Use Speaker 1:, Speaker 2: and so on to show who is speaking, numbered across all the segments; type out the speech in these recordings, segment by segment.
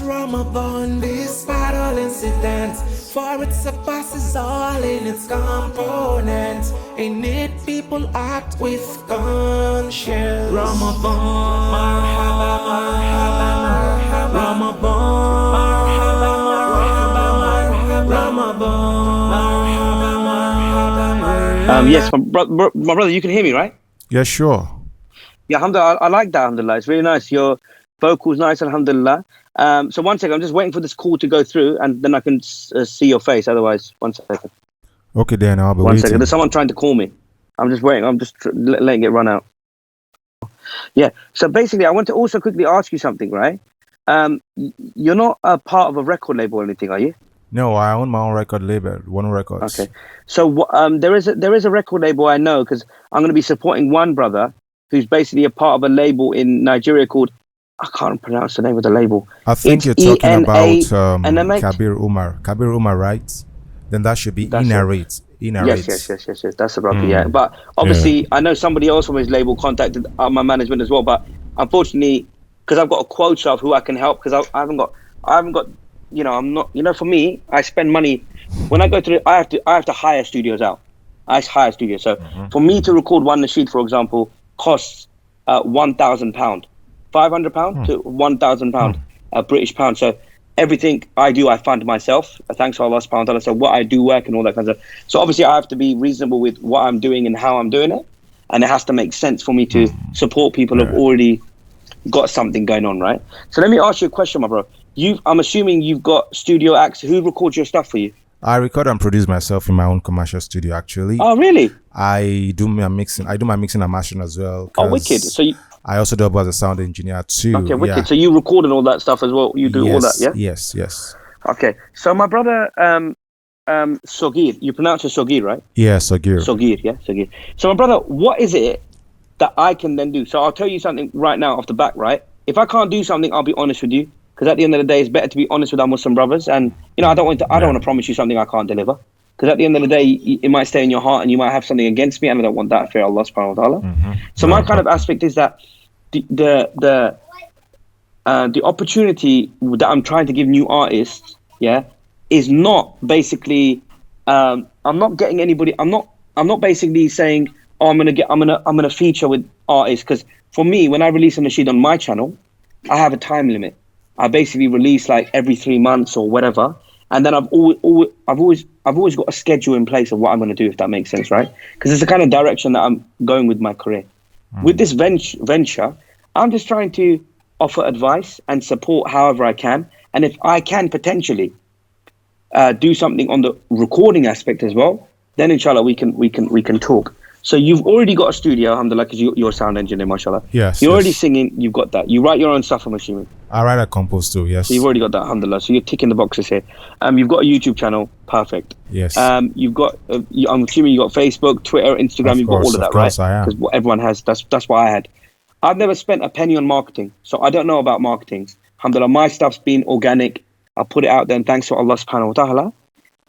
Speaker 1: Ramadan, despite all incidents, for it surpasses all in its components. In it, people act with conscience. Ramadan, marhaba, marhaba, marhaba. Ramadan, marhaba, marhaba, marhaba. Ramadan, marhaba, marhaba, marhaba.
Speaker 2: Yes, my brother, you can hear me, right?
Speaker 3: Yeah, sure.
Speaker 2: Yeah, alhamdulillah, I like that, alhamdulillah. It's really nice. Your vocals nice, alhamdulillah. So one second, I'm just waiting for this call to go through, and then I can see your face. Otherwise, one second.
Speaker 3: Okay, then I'll be
Speaker 2: One
Speaker 3: waiting.
Speaker 2: second. There's someone trying to call me. I'm just waiting. I'm just letting it run out. Yeah. So basically, I want to also quickly ask you something, right? You're not a part of a record label or anything, are you?
Speaker 3: No, I own my own record label, One Records.
Speaker 2: Okay. So there is a record label I know, because I'm going to be supporting one brother who's basically a part of a label in Nigeria called, I can't pronounce the name of the label.
Speaker 3: I think
Speaker 2: It's
Speaker 3: you're talking about
Speaker 2: ENA.
Speaker 3: Kabir Umar. Kabir Umar, right? Then that should be Inarrate.
Speaker 2: Yes. That's the brother, yeah. But obviously, I know somebody else from his label contacted my management as well. But unfortunately, because I've got a quota of who I can help, because I haven't got, I'm not, for me, I spend money when I go through. I have to hire studios out. I hire studios. So for me to record one Nasheed, for example, costs £1,000, £500 to £1,000, British pound. So everything I do, I fund myself. Thanks to Allah subhanahu wa ta'ala. So what I do work and all that kind of stuff. So obviously I have to be reasonable with what I'm doing and how I'm doing it. And it has to make sense for me to support people who've already got something going on, right? So let me ask you a question, my bro. I'm assuming you've got studio acts. Who records your stuff for you?
Speaker 3: I record and produce myself in my own commercial studio, actually.
Speaker 2: Oh, really?
Speaker 3: I do my mixing. I do my mixing and mastering as well.
Speaker 2: Oh, wicked. So
Speaker 3: I also double as a sound engineer too.
Speaker 2: Okay, wicked. Yeah. So you record and all that stuff as well. You do all that, yeah?
Speaker 3: Yes.
Speaker 2: Okay. So my brother, Sogheer, you pronounce it Sogheer, right?
Speaker 3: Yeah, Sogheer.
Speaker 2: Sogheer, yeah, Sogheer. So my brother, what is it that I can then do? So I'll tell you something right now off the back, right? If I can't do something, I'll be honest with you. Because at the end of the day, it's better to be honest with our Muslim brothers. And, I don't want to promise you something I can't deliver. Because at the end of the day, it might stay in your heart and you might have something against me, and I don't want that, fear Allah subhanahu wa ta'ala. So my kind of aspect is that the opportunity that I'm trying to give new artists, is not basically I'm not getting anybody. I'm not basically saying, oh, I'm gonna feature with artists. Because for me, when I release a Nasheed on my channel, I have a time limit. I basically release like every 3 months or whatever, and then I've always got a schedule in place of what I'm going to do, if that makes sense, right? Because it's the kind of direction that I'm going with my career. With this venture, I'm just trying to offer advice and support however I can, and if I can potentially do something on the recording aspect as well, then inshallah we can talk. So you've already got a studio, alhamdulillah, because you're a sound engineer, mashallah.
Speaker 3: Yes.
Speaker 2: You're already singing, you've got that. You write your own stuff, I'm assuming.
Speaker 3: I write and compose too, yes.
Speaker 2: So you've already got that, alhamdulillah. So you're ticking the boxes here. You've got a YouTube channel, perfect.
Speaker 3: Yes.
Speaker 2: You've got, I'm assuming you got Facebook, Twitter, Instagram, you've got all of that, right?
Speaker 3: Of course I am.
Speaker 2: Because what everyone has, that's what I had. I've never spent a penny on marketing, so I don't know about marketing. Alhamdulillah, my stuff's been organic. I put it out there, and thanks to Allah subhanahu wa ta'ala,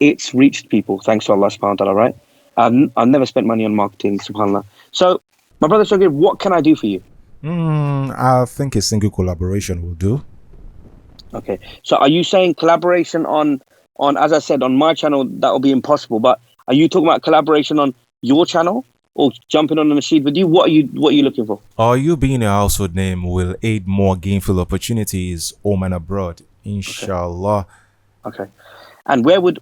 Speaker 2: it's reached people, thanks to Allah subhanahu wa ta'ala, right? I've never spent money on marketing, subhanAllah. So, my brother Sogheer, what can I do for you?
Speaker 3: I think a single collaboration will do.
Speaker 2: Okay. So, are you saying collaboration on, as I said, on my channel, that will be impossible? But are you talking about collaboration on your channel, or jumping on the Nasheed with you? What are you looking for?
Speaker 3: Or you being a household name will aid more gainful opportunities home and abroad, inshallah.
Speaker 2: Okay. And where would,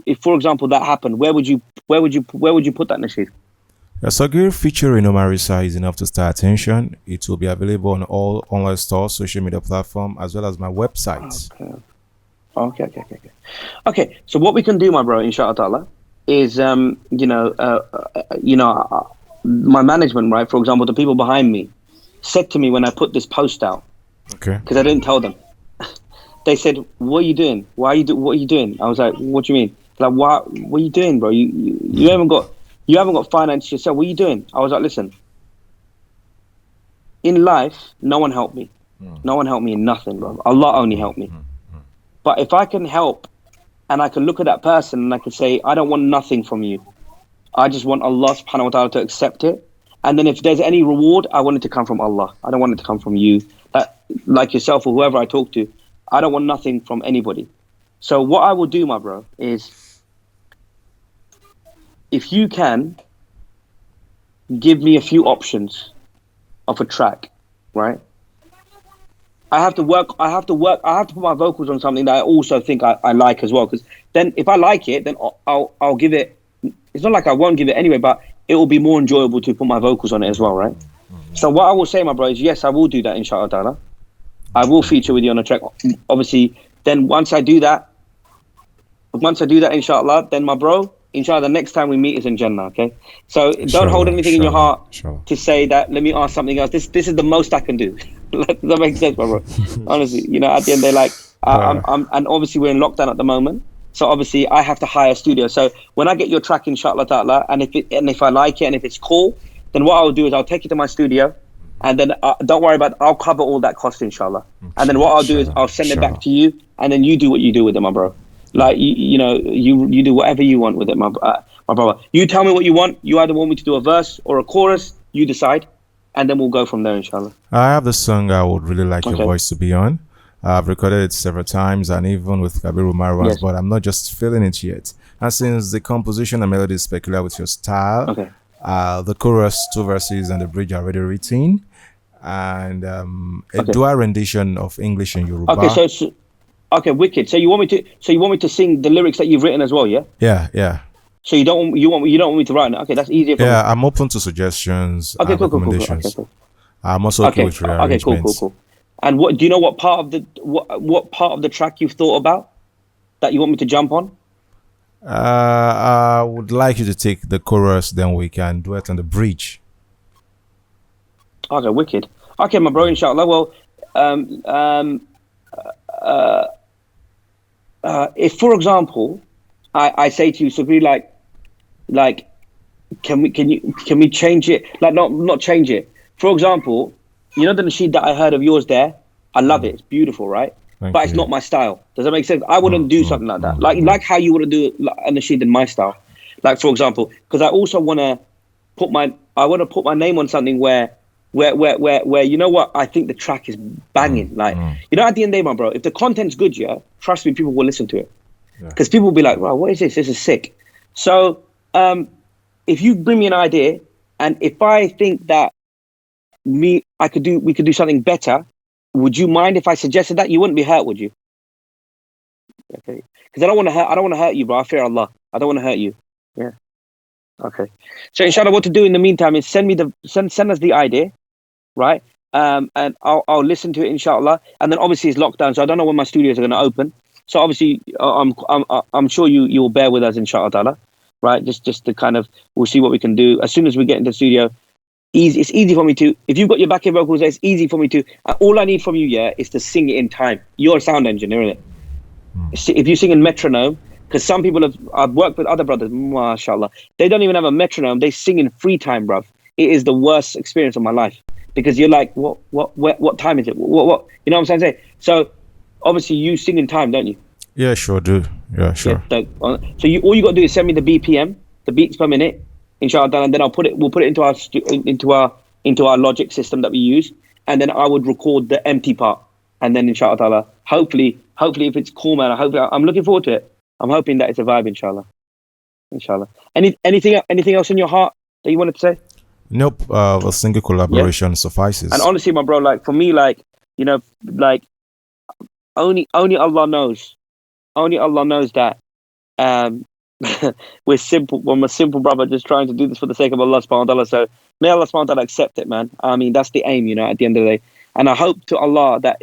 Speaker 2: if for example that happened, where would you put that Nasheed?
Speaker 3: Sogheer featuring Omar Esa is enough to start attention. It will be available on all online stores, social media platform, as well as my website.
Speaker 2: Okay. So what we can do, my bro, inshallah ta'ala, is my management, right? For example, the people behind me said to me when I put this post out, because I didn't tell them. They said, "What are you doing? What are you doing?" I was like, "What do you mean? Like, what are you doing, bro? You haven't got finance yourself. What are you doing?" I was like, "Listen, in life, no one helped me. No one helped me in nothing, bro. Allah only helped me. But if I can help, and I can look at that person and I can say, I don't want nothing from you. I just want Allah subhanahu wa ta'ala to accept it. And then if there's any reward, I want it to come from Allah. I don't want it to come from you. Like yourself or whoever I talk to. I don't want nothing from anybody. So what I will do, my bro, is if you can give me a few options of a track, right? I have to put my vocals on something that I also think I like as well. Because then if I like it, then I'll give it. It's not like I won't give it anyway, but it will be more enjoyable to put my vocals on it as well, right? So what I will say, my bro, is yes, I will do that, inshallah ta'ala. I will feature with you on a track. Obviously, then once I do that, inshallah, then my bro, inshallah, the next time we meet is in Jannah, okay? So don't hold anything in your heart to say that, let me ask something else. This is the most I can do. Does that make sense, my bro? Honestly, you know, at the end, they're like, and obviously we're in lockdown at the moment. So obviously I have to hire a studio. So when I get your track, inshallah ta'ala, and if I like it and if it's cool, then what I'll do is I'll take it to my studio. And then don't worry about it. I'll cover all that cost, inshallah. And then what I'll do is I'll send it back to you, and then you do what you do with it, my bro. Like you know, you do whatever you want with it, my brother. You tell me what you want. You either want me to do a verse or a chorus. You decide, and then we'll go from there, inshallah.
Speaker 3: I have the song I would really like your voice to be on. I've recorded it several times, and even with Kabiru Marwan's, but I'm not just feeling it yet. And since the composition and melody is peculiar with your style, the chorus, 2 verses, and the bridge are already written. And a dual rendition of English and Yoruba.
Speaker 2: Okay, wicked. So you want me to sing the lyrics that you've written as well, yeah?
Speaker 3: Yeah.
Speaker 2: So you don't want me to write it? Okay, that's easier for me.
Speaker 3: Yeah, I'm open to suggestions and recommendations.
Speaker 2: Cool.
Speaker 3: I'm also okay with rearrangements.
Speaker 2: Cool. And what do you know? What part of the track you've thought about that you want me to jump on?
Speaker 3: I would like you to take the chorus, then we can do it on the bridge.
Speaker 2: Okay, wicked. Okay, my bro, inshallah. Well, if, for example, I say to you, Sogheer, like, can we change it? Like, not change it. For example, you know the Nasheed that I heard of yours there? I love it. It's beautiful, right? But it's not my style. Does that make sense? I wouldn't do something like that. Like how you wouldn't do a Nasheed in my style. Like, for example, because I also want to put my name on something where you know what, I think the track is banging. Like, you know, at the end of the day, my bro, if the content's good, yeah, trust me, people will listen to it. Because people will be like, wow, what is this? This is sick. So if you bring me an idea, and if I think that we could do something better, would you mind if I suggested that? You wouldn't be hurt, would you? Okay. Because I don't want to hurt you, bro. I fear Allah. I don't want to hurt you. Yeah. Okay. So inshallah, what to do in the meantime is send us the idea. Right, and I'll listen to it, inshallah. And then obviously it's lockdown, so I don't know when my studios are going to open. So obviously, I'm sure you'll bear with us, inshallah ta'ala. Right, just to kind of, we'll see what we can do as soon as we get into the studio. It's easy for me to. If you've got your backing vocals, it's easy for me to. All I need from you, yeah, is to sing it in time. You're a sound engineer, isn't it? If you sing in metronome, because some people I've worked with other brothers, mashallah, they don't even have a metronome. They sing in free time, bruv. It is the worst experience of my life. Because you're like, what time is it? What? You know what I'm saying? So, obviously, you sing in time, don't you?
Speaker 3: Yeah, sure do. Yeah, sure.
Speaker 2: Yeah, so all you got to do is send me the BPM, the beats per minute, inshallah, and then we'll put it into our Logic system that we use, and then I would record the empty part, and then inshallah, hopefully, if it's cool, man, I'm looking forward to it. I'm hoping that it's a vibe, inshallah. Anything else in your heart that you wanted to say?
Speaker 3: Nope, a single collaboration suffices. And
Speaker 2: honestly, my bro, like, for me, like, you know, like, only Allah knows. Only Allah knows that we're simple. I'm a simple brother just trying to do this for the sake of Allah subhanahu wa ta'ala. So may Allah subhanahu wa ta'ala accept it, man. I mean, that's the aim, you know, at the end of the day. And I hope to Allah that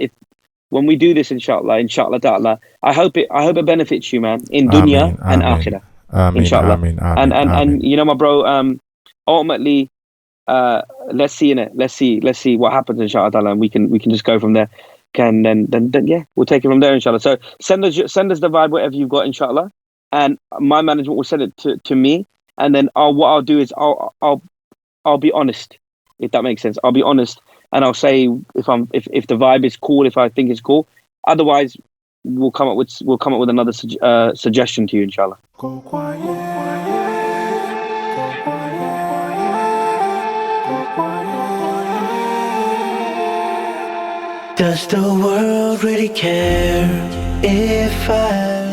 Speaker 2: when we do this, inshallah ta'ala, I hope it benefits you, man, in dunya and akhirah. Inshallah. And you know, my bro, ultimately, let's see what happens, inshallah, and we can just go from there. Then yeah, we'll take it from there, inshallah. So send us the vibe, whatever you've got, inshallah, and my management will send it to me, and then what I'll do is I'll be honest, if that makes sense. I'll be honest, and I'll say if the vibe is cool, if I think it's cool. Otherwise, we'll come up with another suggestion to you, inshallah.
Speaker 1: Go quiet. Does the world really care if I